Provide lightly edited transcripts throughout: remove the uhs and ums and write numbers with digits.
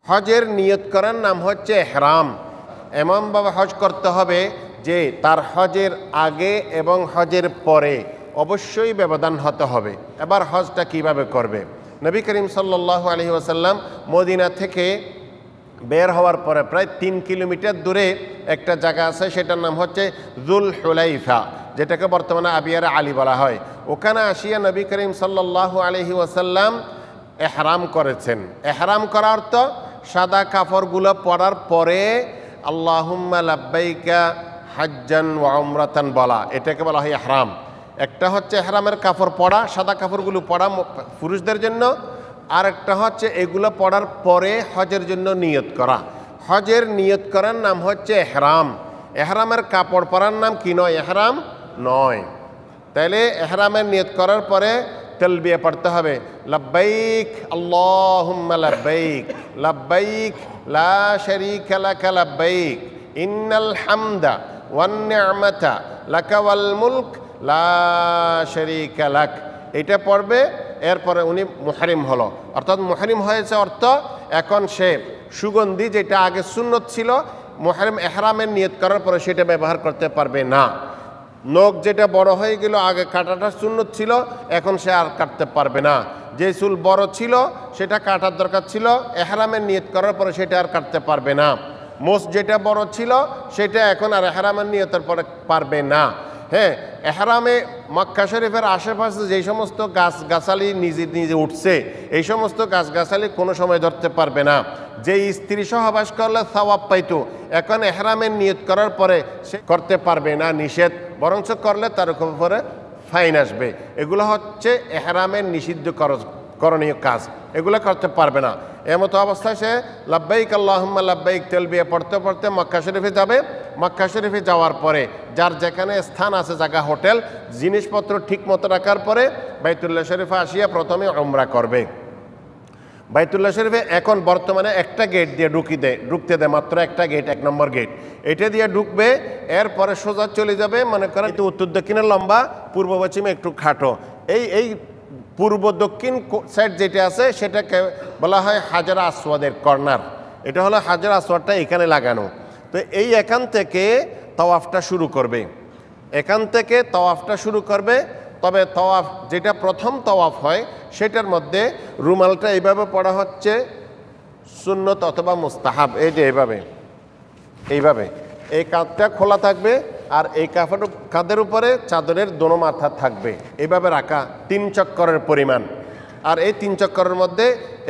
হজের নিয়ত করার নাম হচ্ছে এহরাম। এমনভাবে হজ করতে হবে যে তার হজের আগে এবং হজের পরে অবশ্যই ব্যবধান হতে হবে। এবার হজটা কিভাবে করবে? নবী করিম সাল্লাল্লাহু আলাইহি ওয়াসাল্লাম মদিনা থেকে বের হওয়ার পরে প্রায় 3 কিলোমিটার দূরে একটা জায়গা আছে, সেটার নাম হচ্ছে যুল হুলাইফা, যেটাকে বর্তমানে আবিয়ার আলী বলা হয়। ওখানে আসিয়া নবী করিম সাল্লাল্লাহু আলাইহি ওয়াসাল্লাম এহরাম করেছেন। এহরাম করার অর্থ সাদা কাপড়গুলো পরার পরে আল্লাহুম্মা লাব্বাইকা হাজ্জান ওয়া উমরাতান বলা, এটাকে বলা হয় এহরাম। একটা হচ্ছে এহরামের কাপড় পরা, সাদা কাপড়গুলো পরা পুরুষদের জন্য, আর একটা হচ্ছে এগুলো পড়ার পরে হজের জন্য নিয়ত করা। হজের নিয়ত করার নাম হচ্ছে এহরাম। এহরামের কাপড় পরার নাম কি নয়? এহরাম নয়। তাইলে এহরামের নিয়ত করার পরে তালবিয়া পড়তে হবে, লাব্বাইক আল্লাহুম্মা লাব্বাইক, লাব্বাইক লা শারীকা লাকা লাব্বাইক, ইন্নাল হামদা ওয়ান নি'মাতা লাকা ওয়াল মুলক লা শারীকা লাক। এটা পড়বে। এরপরে উনি মুহরিম হলো, অর্থাৎ মুহরিম হয়েছে অর্থ এখন সে সুগন্ধি, যেটা আগে সুন্নত ছিল, মুহরিম এহরামের নিয়ত করার পরে সেটা ব্যবহার করতে পারবে না। নখ যেটা বড় হয়ে গেল, আগে কাটাটা সুন্নত ছিল, এখন সে আর কাটতে পারবে না। যে চুল বড় ছিল সেটা কাটার দরকার ছিল, এহরামের নিয়ত করার পরে সেটা আর কাটতে পারবে না। মোষ যেটা বড় ছিল সেটা এখন আর এহরামের নিয়তের পরে পারবে না। হ্যাঁ, এহরামে মক্কা শরীফের আশেপাশে যেই সমস্ত গাছগাছালি নিজে নিজে উঠছে, এই সমস্ত গাছগাছালি কোনো সময় ধরতে পারবে না। যে স্ত্রী সহবাস করলে সওয়াব পাইতো, এখন এহরামের নিয়ত করার পরে সে করতে পারবে না, নিষেধ। বরঞ্চ করলে তার উপরে ফাইন আসবে। এগুলো হচ্ছে এহরামের নিষিদ্ধ করণীয় কাজ, এগুলো করতে পারবে না। এমতো অবস্থায় সে লাব্বাইক আল্লাহুম্মা লাব্বাইক তালবিয়া পড়তে পড়তে মক্কা শরীফে যাবে। মক্কা শরীফে যাওয়ার পরে যার যেখানে স্থান আছে, জায়গা, হোটেল, জিনিসপত্র ঠিক মতো রাখার পরে বাইতুল্লাহ শরীফে আসিয়া প্রথমে উমরা করবে। বাইতুল্লাহ শরীফে এখন বর্তমানে একটা গেট দিয়ে ঢুকতে দেয়, মাত্র একটা গেট, 1 নম্বর গেট, এটা দিয়ে ঢুকবে। এরপরে সোজা চলে যাবে, মনে করেন একটু উত্তর দক্ষিণে লম্বা, পূর্ব পশ্চিমে একটু খাটো। এই পূর্ব দক্ষিণ সাইড যেটা আছে সেটাকে বলা হয় হাজার আসওয়াদের কর্নার। এটা হলো হাজার আসওয়াদটা এখানে লাগানো। তো এখান থেকে তাওয়াফটা শুরু করবে, এখান থেকে তাওয়াফটা শুরু করবে। তবে তাওয়াফ যেটা প্রথম তাওয়াফ হয় সেটার মধ্যে রুমালটা এইভাবে পড়া হচ্ছে সুন্নত অথবা মুস্তাহাব। এই যে এইভাবে এই কাঁধটা খোলা থাকবে, আর এই কাঁধের উপরে চাদরের দোনো মাথা থাকবে, এইভাবে রাখা 3 চক্করের পরিমাণ। আর এই 3 চক্করের মধ্যে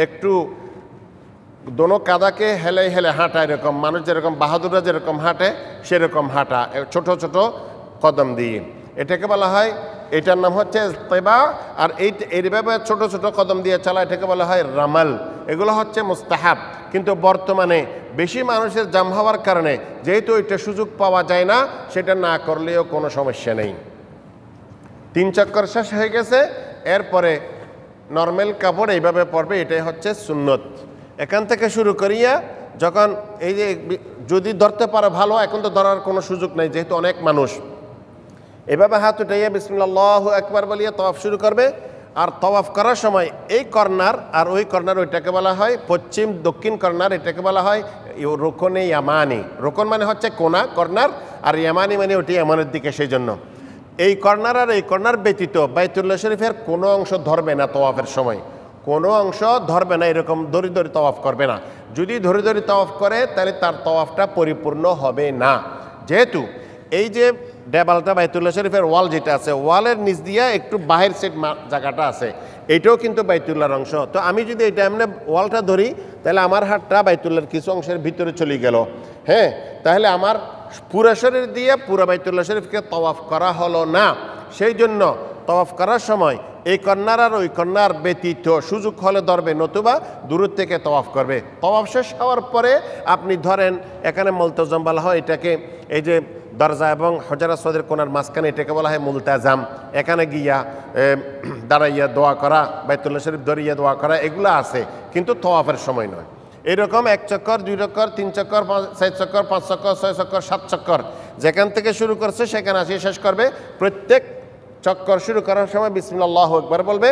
একটু দোনো কাদাকে হেলে হেলে হাঁটা, এরকম মানুষ যেরকম বাহাদুররা যেরকম হাঁটে সেরকম হাঁটা, ছোট ছোট কদম দিয়ে। এটাকে বলা হয়, এটার নাম হচ্ছে ইস্তেবা। আর এইভাবে ছোট ছোট কদম দিয়ে চলা, এটাকে বলা হয় রামাল। এগুলো হচ্ছে মুস্তাহাব। কিন্তু বর্তমানে বেশি মানুষের জাম হওয়ার কারণে যেহেতু এটা সুযোগ পাওয়া যায় না, সেটা না করলেও কোনো সমস্যা নেই। 3 চক্কর শেষ হয়ে গেছে, এরপরে নর্মাল কাপড় এইভাবে পরবে, এটাই হচ্ছে সুন্নত। এখান থেকে শুরু করিয়া যখন এই যে যদি ধরতে পারে ভালো, এখন তো ধরার কোনো সুযোগ নেই যেহেতু অনেক মানুষ। এভাবে হাত উঠাইয়া বিসমিল্লাহ আল্লাহু আকবার বলিয়া তাওয়াফ শুরু করবে। আর তাওয়াফ করার সময় এই কর্নার আর ওই কর্নার, ওইটাকে বলা হয় পশ্চিম দক্ষিণ কর্নার, এটাকে বলা হয় রোকনে ইয়ামানি। রোকন মানে হচ্ছে কোনা, কর্নার, আর ইয়ামানি মানে ওটি ইয়ামানের দিকে। সেই জন্য এই কর্নার আর এই কর্নার ব্যতীত বাইতুল্লাহ শরীফের কোনো অংশ ধরবে না তাওয়াফের সময়, কোনো অংশ ধরবে না, এরকম ধরে ধরে তাওয়াফ করবে না। যদি ধরে ধরে তাওয়াফ করে তাহলে তার তাওয়াফটা পরিপূর্ণ হবে না। যেহেতু এই যে দেওয়ালটা বাইতুল্লাহ শরীফের ওয়াল যেটা আছে, ওয়ালের নিচ দিয়ে একটু বাহির সাইড জায়গাটা আছে, এটাও কিন্তু বাইতুল্লাহর অংশ। তো আমি যদি এটা এমনি ওয়ালটা ধরি তাহলে আমার হাতটা বাইতুল্লাহর কিছু অংশের ভিতরে চলে গেল। হ্যাঁ, তাহলে আমার পুরা শরীর দিয়ে পুরা বাইতুল্লাহ শরীফকে তাওয়াফ করা হলো না। সেই জন্য তাওয়াফ করার সময় এই কর্নার আর ওই কর্নার ব্যতীত সুযোগ হলে ধরবে, নতুবা দূর থেকে তাওয়াফ করবে। তাওয়াফ শেষ হওয়ার পরে আপনি ধরেন এখানে মুলতাজাম বলা হয় এটাকে, এই যে দরজা এবং হজর আসওয়াদের কোনার মাঝখানে, এটাকে বলা হয় মুলতাজাম। এখানে গিয়া দাঁড়াইয়া দোয়া করা, বাইতুল্লাহ শরীফ ধরিয়া দোয়া করা, এগুলো আছে, কিন্তু তাওয়াফের সময় নয়। এরকম 1 চক্কর, 2 চক্কর, 3 চক্কর, 4 চক্কর, 5 চক্কর, 6 চক্কর, 7 চক্কর, যেখান থেকে শুরু করছে সেখানে আসিয়ে শেষ করবে। প্রত্যেক চক্কর শুরু করার সময় বিসমিল্লাহ আল্লাহু আকবার বলবে,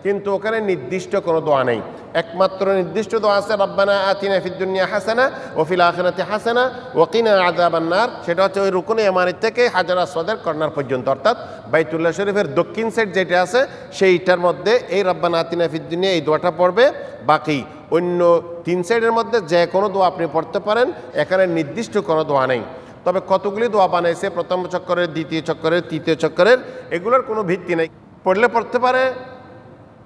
কিন্তু ওখানে নির্দিষ্ট কোনো দোয়া নেই। একমাত্র নির্দিষ্ট দোয়া আছে রব্বানা আতিনা ফিদ দুনিয়া হাসানা ওয়া ফিল আখিরাতি হাসানা ওয়া কিনা আযাবান নার। সেটা হচ্ছে ওই রুকনে ইয়ামানি থেকে হাজার আসওয়াদের কর্নার পর্যন্ত, অর্থাৎ বাইতুল্লাহ শরীফের দক্ষিণ সাইড যেটা আছে সেইটার মধ্যে এই রব্বানা আতিনা ফিদ দুনিয়া এই দোয়াটা পড়বে। বাকি অন্য 3 সাইডের মধ্যে যে কোনো দোয়া আপনি পড়তে পারেন, এখানে নির্দিষ্ট কোনো দোয়া নেই। তবে কতগুলি দোয়া বানাইছে প্রথম চক্করের, দ্বিতীয় চক্করের, তৃতীয় চক্করের, এগুলোর কোনো ভিত্তি নেই। পড়লে পড়তে পারে,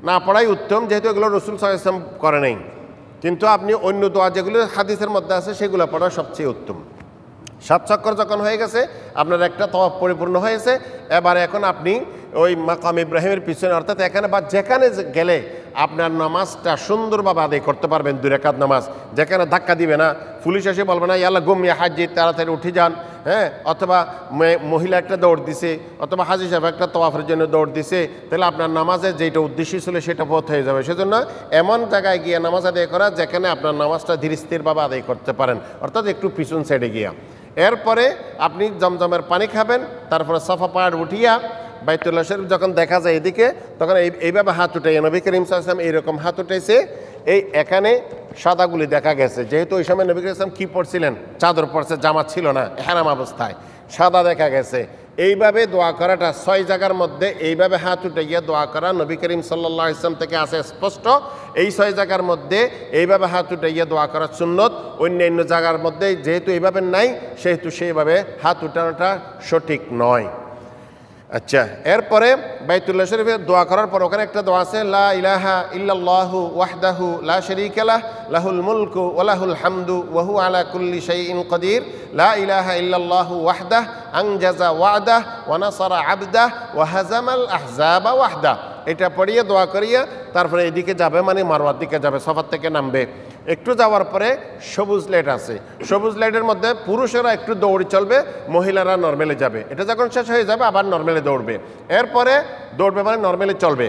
না পড়াই উত্তম, যেহেতু এগুলো রাসূল সাল্লাল্লাহু আলাইহি ওয়াসাল্লাম করে নাই। কিন্তু আপনি অন্য দোয়া যেগুলো হাদিসের মধ্যে আছে সেগুলো পড়া সবচেয়ে উত্তম। 7 চক্কর যখন হয়ে গেছে, আপনার একটা তওয়াফ পরিপূর্ণ হয়েছে, এবারে এখন আপনি ওই মাকাম ইব্রাহিমের পিছনে, অর্থাৎ এখানে বা যেখানে গেলে আপনার নামাজটা সুন্দরভাবে আদায় করতে পারবেন। 2 রাকাত নামাজ, যেখানে ধাক্কা দিবে না, পুলিশ এসে বলবে না ইয়াল্লা গুমিয়া হাজি তাড়াতাড়ি উঠে যান, হ্যাঁ, অথবা মহিলা একটা দৌড় দিছে, অথবা হাজি সাহেব একটা তওয়াফের জন্য দৌড় দিছে, তাহলে আপনার নামাজের যেটা উদ্দেশ্য ছিল সেটা পথ হয়ে যাবে। সেজন্য এমন জায়গায় গিয়ে নামাজ আদায় করা যেখানে আপনার নামাজটা ধীর স্থিরভাবে আদায় করতে পারেন, অর্থাৎ একটু পিছন সাইডে গিয়া। এরপরে আপনি জমজমের পানি খাবেন, তারপরে সাফা পাহাড় উঠিয়া বাইতুল্লাহ শরীফ যখন দেখা যায় এদিকে, তখন এইভাবে হাত উঠাইয়া নবী করিম সাল্লাল্লাহু আলাইহি ওয়াসাল্লাম এইরকম হাত উঠাইছে। এই এখানে সাদাগুলি দেখা গেছে, যেহেতু ওই সময় নবী করিম সাল্লাল্লাহু আলাইহি ওয়াসাল্লাম কী পড়ছিলেন, চাদর পড়ছে, জামা ছিল না, ইহরাম অবস্থায় সাদা দেখা গেছে। এইভাবে দোয়া করাটা 6 জায়গার মধ্যে এইভাবে হাত উঠে গিয়ে দোয়া করা নবী করিম সাল্লাল্লাহু আলাইহি ওয়াসাল্লাম থেকে আসে স্পষ্ট। এই 6 জায়গার মধ্যে এইভাবে হাত উঠে গিয়ে দোয়া করা সুন্নত। অন্যান্য জায়গার মধ্যে যেহেতু এইভাবে নাই, সেহেতু সেইভাবে হাত উঠানোটা সঠিক নয়। আচ্ছা, এরপরে বাইতুল্লাহ শরীফে দোয়া করার পর ওখানে একটা দোয়া আছে, লা ইলাহা ইল্লাল্লাহু ওয়াহদাহু লা শারীকা লাহ লাহুল মুলকু ওয়া লাহুল হামদু ওয়া হুয়া আলা কুল্লি শাইইন কাদির লা ইলাহা ইল্লাল্লাহু ওয়াহদাহু আনজাযা ওয়া'দাহু ওয়া নাসারা 'আবদাহু ওয়া হাযামাল আহজাবা ওয়াহদাহু। এটা পড়িয়ে দোয়া করিয়া তারপরে এদিকে যাবে, মানে মারওয়ার দিকে যাবে, সফার থেকে নামবে। একটু যাওয়ার পরে সবুজ লাইট আছে, সবুজ লাইটের মধ্যে পুরুষেরা একটু দৌড়ে চলবে, মহিলারা নর্মালে যাবে। এটা যখন শেষ হয়ে যাবে আবার নর্মালে দৌড়বে, এরপরে দৌড়বে মানে নর্মালে চলবে।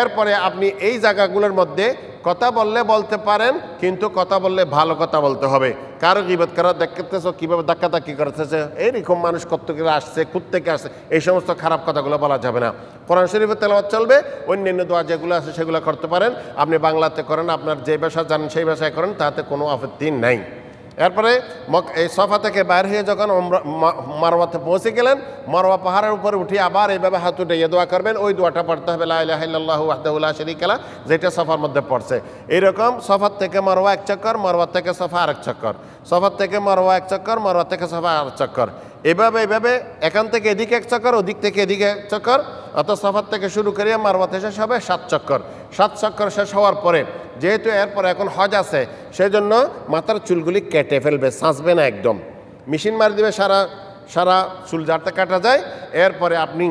এরপরে আপনি এই জায়গাগুলোর মধ্যে কথা বললে বলতে পারেন, কিন্তু কথা বললে ভালো কথা বলতে হবে। কারো গীবত করা দেখতেছ কীভাবে ধাক্কাধাক্কি করতেছে, এইরকম মানুষ কত থেকে আসছে, কোত্থেকে আসছে, এই সমস্ত খারাপ কথাগুলো বলা যাবে না। কোরআন শরীফের তেলাওয়াত চলবে, অন্যান্য দোয়া যেগুলো আছে সেগুলো করতে পারেন। আপনি বাংলাতে করেন, আপনার যে ভাষা জানেন সেই ভাষায় করেন, তাতে কোনো আপত্তি নাই। এরপরে এই সফা থেকে বাইর হয়ে যখন মারওয়াতে পৌঁছে গেলেন, মারওয়া পাহাড়ের উপরে উঠে আবার এইভাবে হাত উঠে দোয়া করবেন। ওই দোয়াটা পড়তে হবে, লা ইলাহা ইল্লাল্লাহু ওয়াহদাহু লা শারীকা লাহ, যেটা সফার মধ্যে পড়ছে। এইরকম সফার থেকে মারওয়া 1 চক্কর, মারওয়া থেকে সফা আরেক চক্কর, সফার থেকে মারওয়া 1 চক্কর, মারওয়া থেকে সফা আরেক চক্কর। এইভাবে এখান থেকে এদিকে 1 চক্কর, ওদিক থেকে এদিকে 1 চক্কর, অর্থাৎ সফার থেকে শুরু করিয়া মারওয়াতে শেষ হবে 7 চক্কর। 7 চক্কর শেষ হওয়ার পরে, যেহেতু এরপরে এখন হজ আছে, সেই জন্য মাথার চুলগুলি কেটে ফেলবে, সাঁচবে না, একদম মেশিন মারি দেবে, সারা চুল যাতে কাটা যায়। এরপরে আপনি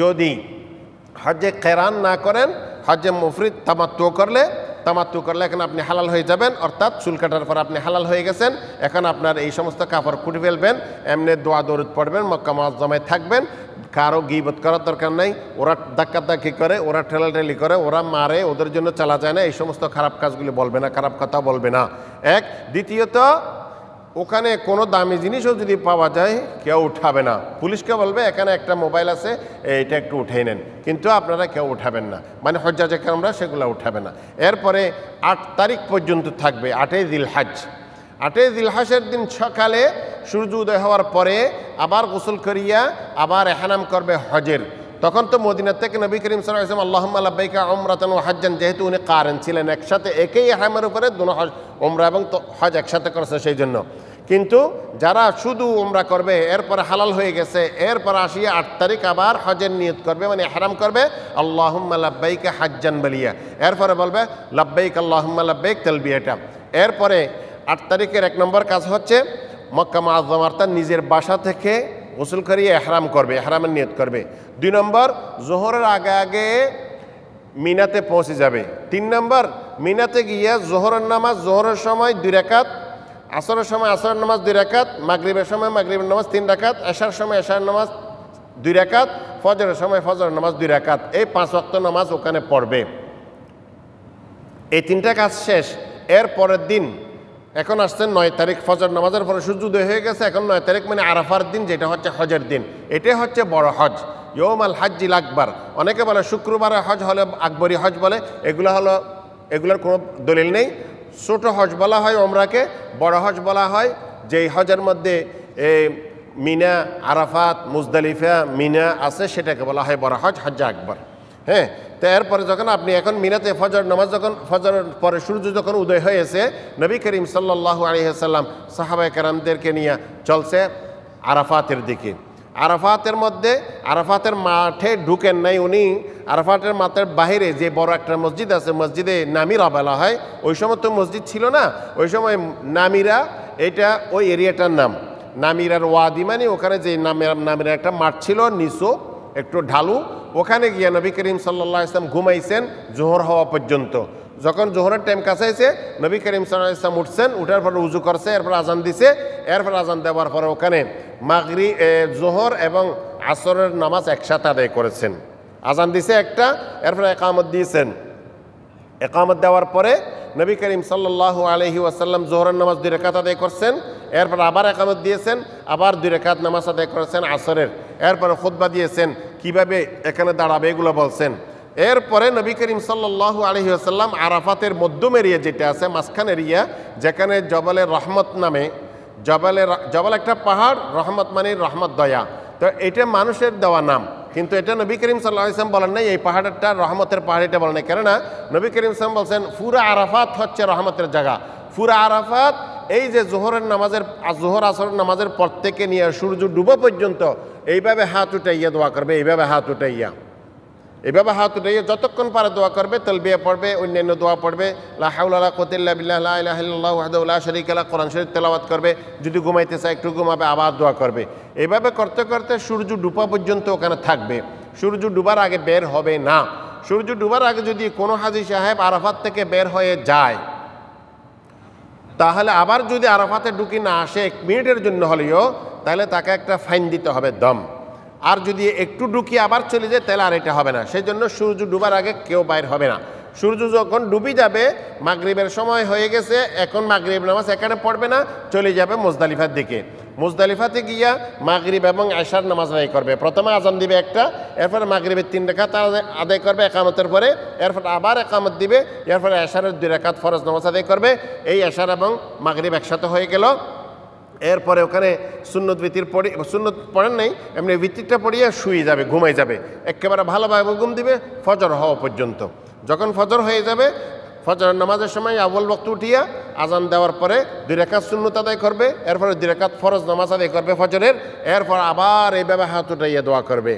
যদি হজে কেরান না করেন, হজে মুফরিদ তামাত্তু করলে এখন আপনি হালাল হয়ে যাবেন, অর্থাৎ চুল কাটার পর আপনি হালাল হয়ে গেছেন। এখন আপনার এই সমস্ত কাপড় খুঁটে ফেলবেন, এমনি দোয়া দরুদ পড়বেন, মক্কা মুআজ্জামায় থাকবেন। কারো গীবত করার দরকার নাই। ওরা ধাক্কাধাক্কি করে, ওরা ঠেলাঠেলি করে, ওরা মারে, ওদের জন্য চলা যায় না। এই সমস্ত খারাপ কাজগুলি বলবে না, খারাপ কথা বলবে না। এক, দ্বিতীয়ত ওখানে কোনো দামি জিনিসও যদি পাওয়া যায় কেউ উঠাবে না। পুলিশকে বলবে এখানে একটা মোবাইল আছে, এইটা একটু উঠে নেন, কিন্তু আপনারা কেউ উঠাবেন না, মানে হজ্জাজে কেরামরা সেগুলো উঠাবে না। এরপরে 8 তারিখ পর্যন্ত থাকবে, 8ই জিলহজ। 8ই জিলহজের দিন সকালে সূর্য উদয় হওয়ার পরে আবার গোসল করিয়া আবার ইহরাম করবে হজের। তখন তো মদিনা থেকে নবী করিম সাল্লাল্লাহু আলাইহি ওয়াসাল্লাম আল্লাহুম্মা লাব্বাইকা উমরাতান ওয়া হজ্জান, যেহেতু উনি কারেন ছিলেন, একসাথে একই ইহরামের উপরে দুনো উমরা এবং হজ একসাথে করেছে সেই জন্য। কিন্তু যারা শুধু উমরা করবে, এরপরে হালাল হয়ে গেছে, এরপর আসিয়া 8 তারিখ আবার হজের নিয়ত করবে, মানে ইহরাম করবে, আল্লাহুম্মা লাব্বাইকা হজ্জান বলিয়া। এরপরে বলবে লাব্বাইক আল্লাহুম্মা লাব্বাইক তালবিয়াটা। এরপরে 8 তারিখের 1 নম্বর কাজ হচ্ছে মক্কা মুআজ্জামা, অর্থাৎ নিজের বাসা থেকে গোসল করিয়ে ইহরাম করবে, ইহরামের নিয়ত করবে। 2 নম্বর জোহরের আগে মিনাতে পৌঁছে যাবে। 3 নম্বর মিনাতে গিয়ে জোহরের নামাজ জোহরের সময় 2 রাকাত, আসরের সময় আসরের নামাজ 2 রাকাত, মাগরিবের সময় মাগরিবের নামাজ 3 রাকাত, এশার সময় এশার নামাজ 2 রাকাত, ফজরের সময় ফজরের নামাজ 2 রাকাত। এই 5 ওয়াক্ত নামাজ ওখানে পড়বে। এই 3টা কাজ শেষ। এর পরের দিন এখন আসছেন 9 তারিখ, ফজর নামাজের পরে সূর্য উদয় হয়ে গেছে। এখন 9 তারিখ মানে আরাফার দিন, যেটা হচ্ছে হজের দিন। এটাই হচ্ছে বড় হজ। ইয়ৌমাল হাজ্জিল আকবার। অনেকে বলে শুক্রবারে হজ হলে আকবরী হজ বলে, এগুলোর কোনো দলিল নেই। ছোট হজ বলা হয় ওমরাকে, বড় হজ বলা হয় যেই হজের মধ্যে মিনা, আরাফাত, মুজদালিফা, মিনা আছে, সেটাকে বলা হয় বড় হজ, হজ্জে আকবর। হ্যাঁ, তো এরপরে যখন আপনি এখন মিনাতে ফজর নামাজ, যখন ফজরের পরে সূর্য যখন উদয় হয়েছে, নবী করিম সাল্লাল্লাহু আলাইহি ওয়াসাল্লাম সাহাবায়ে কেরামদেরকে নিয়ে চলছে আরাফাতের দিকে। আরাফাতের মধ্যে, আরাফাতের মাঠে ঢুকেন নাই উনি, আরাফাতের মাঠের বাহিরে যে বড় একটা মসজিদ আছে, মসজিদে নামিরা বলা হয়। ওই সময় তো মসজিদ ছিল না, ওই সময় নামিরা, এটা ওই এরিয়াটার নাম নামিরার ওয়াদি, মানে ওখানে যে নামিরা একটা মাঠ ছিল, নিচু একটু ঢালু, ওখানে গিয়ে নবী করিম সাল্লাল্লাহু আলাইহি ওয়াসাল্লাম ঘুমাইছেন জোহর হওয়া পর্যন্ত। যখন জোহরের টাইম কাছাইছে, নবী করিম সাল্লাল্লাহু আলাইহি ওয়াসাল্লাম উঠছেন, উঠার পরে উজু করছে, এরপর আজান দিছে, এরপর আজান দেওয়ার পরে ওখানে জোহর এবং আসরের নামাজ একসাথে আদায় করেছেন। আজান দিছে একটা, এরপরে একামত দিয়েছেন। একামত দেওয়ার পরে নবী করিম সাল্লাল্লাহু আলাইহি ওয়াসাল্লাম জোহরের নামাজ 2 রাকাত আদায় করছেন, এরপর আবার একামত দিয়েছেন, আবার 2 রাকাত নামাজ আদায় করেছেন আসরের। এরপরে খুতবা দিয়েছেন, কিভাবে এখানে দাঁড়াবে এগুলো বলছেন। এরপরে নবী করিম সাল্লাল্লাহু আলাইহি ওয়াসাল্লাম আরাফাতের মধ্যম এরিয়া যেটা আছে, মাঝখান এরিয়া, যেখানে জবলে রহমত নামে, জবল একটা পাহাড়, রহমত মানে রহমত, দয়া। তো এটা মানুষের দেওয়া নাম, কিন্তু এটা নবী করিম সাল্লাল্লাহু আলাইহি ওয়াসাল্লাম বলেন নাই এই পাহাড়টা রহমতের পাহাড়, এটা বলেন নাই। কেননা নবী করিম সাল্লাল্লাহু আলাইহি ওয়াসাল্লাম বলছেন পুরা আরাফাত হচ্ছে রহমতের জায়গা। পুরা আরাফাত এই যে জোহরের নামাজের, জোহর আসরের নামাজের পর থেকে নিয়ে সূর্য ডুবা পর্যন্ত এইভাবে হাত উঠাইয়া দোয়া করবে, এইভাবে হাত উঠাইয়া যতক্ষণ পারে দোয়া করবে, তালবিয়া পড়বে, অন্যান্য দোয়া পড়বে, লা হাওলা ওয়ালা কুওয়াতা ইল্লা বিল্লাহ, লা ইলাহা ইল্লাল্লাহু ওয়াহদাহু লা শারীকা লাহু, কোরআন শরীফ তেলাওয়াত করবে। যদি ঘুমাইতে চায় একটু ঘুমাবে, আবার দোয়া করবে। এইভাবে করতে করতে সূর্য ডুবা পর্যন্ত ওখানে থাকবে। সূর্য ডুবার আগে বের হবে না। সূর্য ডুবার আগে যদি কোনো হাজী সাহেব আরাফাত থেকে বের হয়ে যায়, তাহলে আবার যদি আরাফাতে ঢুকি না আসে 1 মিনিটের জন্য হলেও, তাহলে তাকে একটা ফাইন দিতে হবে, দম। আর যদি একটু ঢুকিয়ে আবার চলে যায়, তাহলে আর এটা হবে না। সেই জন্য সূর্য ডুবার আগে কেউ বাইর হবে না। সূর্য যখন ডুবি যাবে, মাগরিবের সময় হয়ে গেছে, এখন মাগরিব নামাজ এখানে পড়বে না, চলে যাবে মুজদালিফার দিকে। মুজদালিফাতে গিয়া মাগরিব এবং এশার নামাজ আদায় করবে। প্রথমে আজান দিবে একটা, এরপরে মাগরিবের 3 রাকাত আদায় করবে একামতের পরে, এরপর আবার একামত দিবে, এরপরে এশারের 2 রাকাত ফরজ নামাজ আদায় করবে। এই এশার এবং মাগরিব একসাথে হয়ে গেল। এরপরে ওখানে সুন্নত ভিত্তির সুন্নত পড়েন নাই, এমনি ভিত্তিটা পড়িয়ে শুয়ে যাবে, ঘুমাই যাবে, একেবারে ভালোভাবে ঘুম দিবে ফজর হওয়া পর্যন্ত। যখন ফজর হয়ে যাবে, ফজরের নামাজের সময় আউয়াল ওয়াক্ত উঠিয়া আজান দেওয়ার পরে 2 রাকাত সুন্নত আদায় করবে, এরপরে 2 রাকাত ফরজ নামাজ আদায় করবে ফজরের, এরপর আবার এইভাবে হাত উঠাইয়া দোয়া করবে।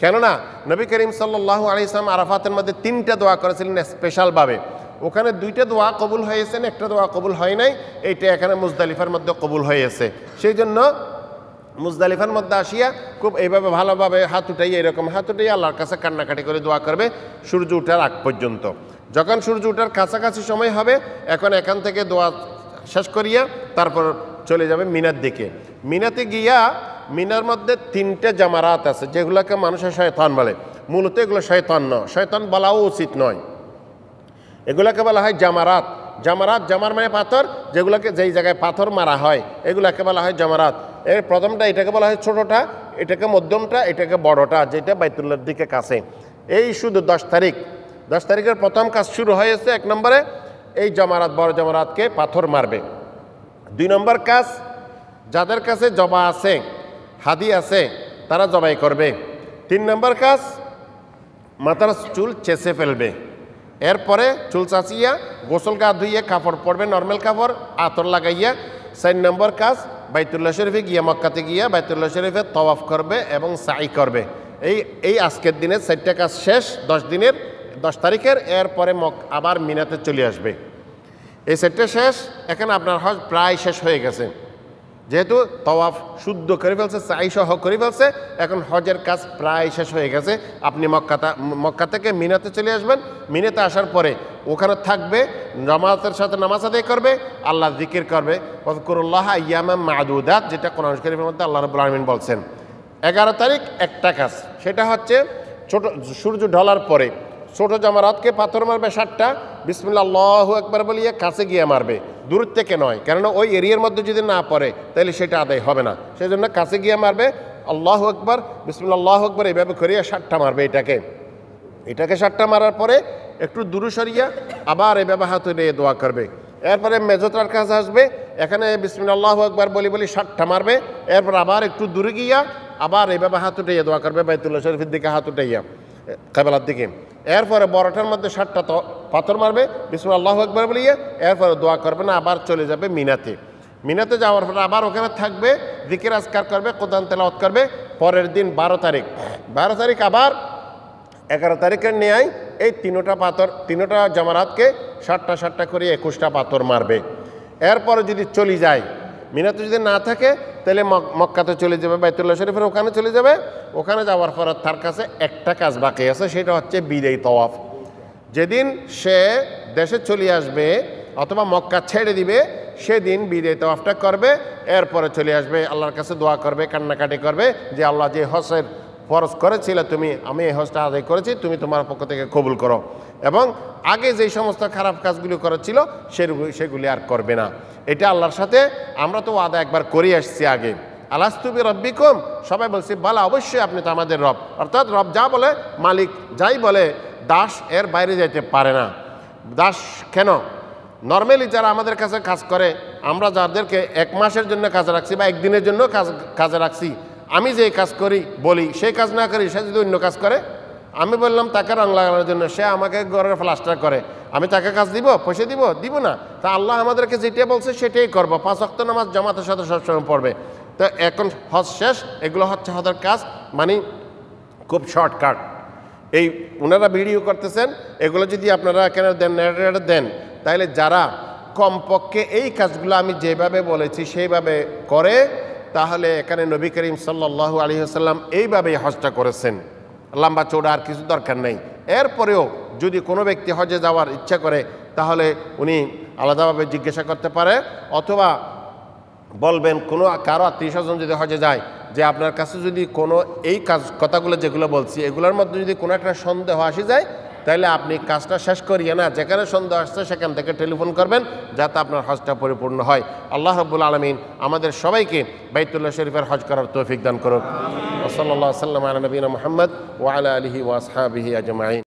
কেননা নবী করিম সাল্লাল্লাহু আলাইহি ওয়াসাল্লাম আরাফাতের মধ্যে 3টা দোয়া করেছিলেন স্পেশালভাবে। ওখানে 2টা দোয়া কবুল হয়েছেন, একটা দোয়া কবুল হয় নাই, এইটা এখানে মুজদালিফার মধ্যে কবুল হয়েছে। সেই জন্য মুজদালিফার মধ্যে আসিয়া খুব এইভাবে ভালোভাবে হাত উঠাইয়া, এরকম হাত উঠাইয়া আল্লাহর কাছে কান্নাকাটি করে দোয়া করবে সূর্য ওঠার আগ পর্যন্ত। যখন সূর্য ওঠার কাছাকাছি সময় হবে, এখান থেকে দোয়া শেষ করিয়া তারপর চলে যাবে মিনার দিকে। মিনাতে গিয়া, মিনার মধ্যে 3টে জামারাত আছে, যেগুলোকে মানুষের শয়তান বলে। মূলত এগুলো শয়তান নয়, শয়তান বলাও উচিত নয়, এগুলাকে বলা হয় জামারাত। জামার মানে পাথর, যেগুলোকে যেই জায়গায় পাথর মারা হয় এগুলাকে বলা হয় জামারাত। এর প্রথমটা এটাকে বলা হয় ছোটটা, এটাকে মধ্যমটা, এটাকে বড়টা, যেটা বাইতুল্লাহর দিকে কাছে। এই শুধু 10 তারিখের প্রথম কাজ শুরু হয়েছে। 1 নম্বরে এই জামারাত, বড় জামারাতকে পাথর মারবে। 2 নম্বর কাজ, যাদের কাছে জবা আছে, হাদি আছে, তারা জবাই করবে। 3 নম্বর কাজ, মাথার চুল চেঁচে ফেলবে। এরপরে চুল চাচিয়া গোসল গা ধুইয়ে কাপড় পরবে, নর্মাল কাপড়, আতর লাগাইয়া। 4 নম্বর কাজ, বাইতুল্লাহ শরীফে গিয়া, মক্কাতে গিয়া বাইতুল্লাহ শরীফে তওয়াফ করবে এবং সাই করবে। এই আজকের দিনের 4টা কাজ শেষ, 10 তারিখের। এরপরে আবার মিনাতে চলে আসবে। এই 4টা শেষ। এখানে আপনার হজ প্রায় শেষ হয়ে গেছে, যেহেতু তওয়াফ শুদ্ধ করে ফেলছে, সাই সহ করে ফেলছে, এখন হজের কাজ প্রায় শেষ হয়ে গেছে। আপনি মক্কা থেকে মিনাতে চলে আসবেন। মিনাতে আসার পরে ওখানে থাকবে, জামাতের সাথে নামাজ আদায় করবে, আল্লাহ জিকির করবে, ওয়াজকুরুল্লাহ আইয়ামান মা'দুদাত, যেটা কোরআন শরীফের মধ্যে আল্লাহ রাব্বুল আলামিন বলছেন। 11 তারিখ একটা কাজ, সেটা হচ্ছে ছোট সূর্য ঢলার পরে ছোট জামারাতকে পাথর মারবে 7টা, বিসমিল্লাহ আল্লাহু আকবার বলিয়ে কাছে গিয়ে মারবে, দূর থেকে নয়। কেননা ওই এরিয়ার মধ্যে যদি না পড়ে তাহলে সেটা আদায় হবে না। সেই জন্য কাছে গিয়ে মারবে, আল্লাহু আকবার, বিসমিল্লাহ, আল্লাহু আকবার এইভাবে করিয়া 7টা মারবে। এটাকে 7টা মারার পরে একটু দূরে সরিয়া আবার এইভাবে হাত উঠিয়ে দোয়া করবে। এরপরে মেজোটার কাছে আসবে, এখানে বিসমিল্লাহ, আল্লাহু আকবার বলি 7টা মারবে। এরপর আবার একটু দূরে গিয়া আবার এইভাবে হাত উঠাইয়া দোয়া করবে, বাইতুল্লাহ শরীফের দিকে হাত উঠাইয়া কাবেলার দিকে। এরপরে বড়টার মধ্যে 7টা পাথর মারবে, বিসমিল্লাহ, আল্লাহু আকবার বলিয়ে এরপরে দোয়া করবে না, আবার চলে যাবে মিনাতে। মিনাতে যাওয়ার পরে আবার ওখানে থাকবে, জিকির আজকার করবে, কোরআন তেলাওয়াত করবে। পরের দিন 12 তারিখ আবার 11 তারিখের ন্যায় এই 3টা জামারাতকে 7টা করে 21টা পাথর মারবে। এরপরে যদি চলে যায়, মিনাতে যদি না থাকে তাহলে মক্কাতে চলে যাবে, বাইতুল্লাহ শরীফের ওখানে চলে যাবে। ওখানে যাওয়ার পর তার কাছে একটা কাজ বাকি আছে, সেটা হচ্ছে বিদায়ী তওয়াফ। যেদিন সে দেশে চলে আসবে অথবা মক্কা ছেড়ে দিবে, সেদিন বিদায়ী তওয়াফটা করবে। এরপরে চলে আসবে, আল্লাহর কাছে দোয়া করবে, কান্নাকাটি করবে যে আল্লাহ যে হজের ফরজ করেছিল আমি এই হজটা আদায় করেছি, তুমি তোমার পক্ষ থেকে কবুল করো। এবং আগে যেই সমস্ত খারাপ কাজগুলি করেছিল সেগুলি আর করবে না। এটা আল্লাহর সাথে আমরা তো ওয়াদা একবার করে আসছি আগে, আলাস্তু বিরাব্বিকুম, সবাই বলছি বলা অবশ্যই আপনি তো আমাদের রব। অর্থাৎ রব যা বলে, মালিক যাই বলে, দাস এর বাইরে যাইতে পারে না। দাস কেন? নর্মালি যারা আমাদের কাছে কাজ করে, আমরা যাদেরকে 1 মাসের জন্য কাজে রাখছি বা 1 দিনের জন্য কাজে রাখছি, আমি যে কাজ করি বলি সেই কাজ না করি, সে যদি অন্য কাজ করে, আমি বললাম তাকে রং লাগানোর জন্য, সে আমাকে ঘরের প্লাস্টার করে, আমি তাকে কাজ দিব, পয়সা দিব না। তা আল্লাহ আমাদেরকে যেটা বলছে সেটাই করবো। 5 ওয়াক্ত নামাজ জামাতের সাথে সবসময় পড়বে। তো এখন হজ শেষ, এগুলো হচ্ছে হজের কাজ, মানে খুব শর্টকাট। এই ওনারা ভিডিও করতেছেন, এগুলো যদি আপনারা এখানে দেন, তাহলে যারা কমপক্ষে এই কাজগুলো আমি যেভাবে বলেছি সেইভাবে করে, তাহলে এখানে নবী করিম সাল্লাল্লাহু আলাইহি ওয়াসাল্লাম এইভাবেই হজটা করেছেন। লম্বা চৌড়া আর কিছু দরকার নেই। এরপরেও যদি কোনো ব্যক্তি হজে যাওয়ার ইচ্ছা করে, তাহলে উনি আলাদাভাবে জিজ্ঞাসা করতে পারে, অথবা বলবেন কারো আত্মীয়স্বজন যদি হজে যায় যে আপনার কাছে যদি কোনো এই কথাগুলো যেগুলো বলছি এগুলোর মধ্যে যদি কোনো একটা সন্দেহ আসে যায়, তাহলে আপনি কাজটা শেষ করিয়ে না, যেখানে সন্দেহ আসছে সেখান থেকে টেলিফোন করবেন, যাতে আপনার হজটা পরিপূর্ণ হয়। আল্লাহ রাব্বুল আলামিন আমাদের সবাইকে বাইতুল্লাহ শরীফের হজ করার তৌফিক দান করুক। ওয়া সাল্লাল্লাহু আলা নবিয়িনা মুহাম্মদ ওয়া আলা আলিহি ওয়া আসহাবিহি আজমাইন।